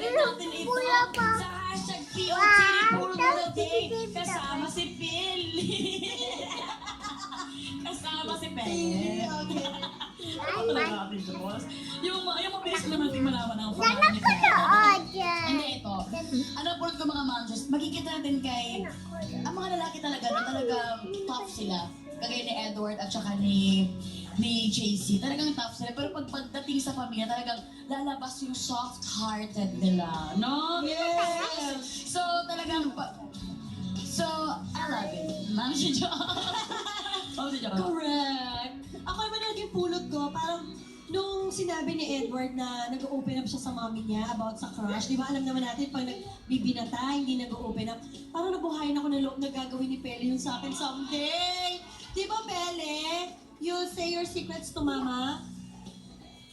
Gagawin natin ito sa hashtag POTD Puro World Day. Kasama si Phil. Kasama si Phil. Ano talaga natin ito, boss? Yung mabilis ko naman din malaman ang pangalan ni Phil. Hindi ito. Ano po ko mga managers, makikita natin kay ang mga lalaki talaga na talagang tough sila. Kagaya ni Edward at saka ni JC. Talagang tough sila. Pero pagdating sa pamilya, talagang lalabas yung soft-hearted nila. No? Yes! So, talagang So, I love it. Ma'am, si Jo. Oh, si Jo. Correct. Ako naman naging pulot ko, parang nung sinabi ni Edward na nag-open up siya sa mommy niya about sa crush, di ba alam naman natin pag nagbibinata, hindi nag-open up, parang nabuhayin ako ng loob na gagawin ni Pele yun sa akin someday. Di ba Pele? You'll say your secrets to mama?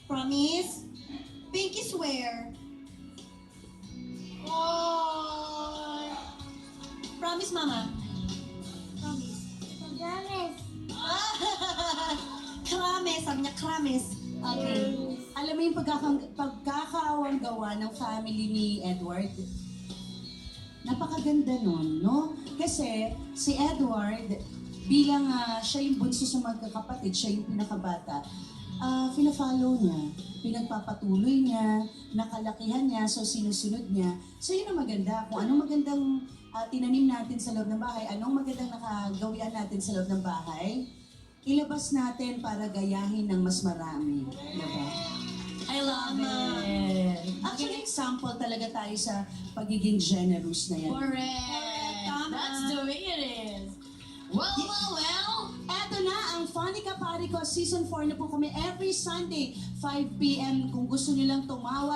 Promise? Pinky swear. Oh. Promise mama? Promise. Krames, sabi niya krames. Okay. Alam mo yung pagkakawanggawa ng family ni Edward? Napakaganda nun, no? Kasi si Edward, bilang siya yung bunso sa magkakapatid, siya yung pinakabata, pina-follow niya, pinagpapatuloy niya, nakalakihan niya, so sinusunod niya. So yun ang maganda. Kung anong magandang tinanim natin sa loob ng bahay, anong magandang nakagawian natin sa loob ng bahay, ilabas natin para gayahin ng mas marami. Diba? I love it. Actually, example talaga tayo sa pagiging generous na yan. Correct. Tama. That's the way it is. Well. Eto na ang Funny Kapari ko Season 4 na po kami every Sunday, 5 p.m. Kung gusto nilang tumawa,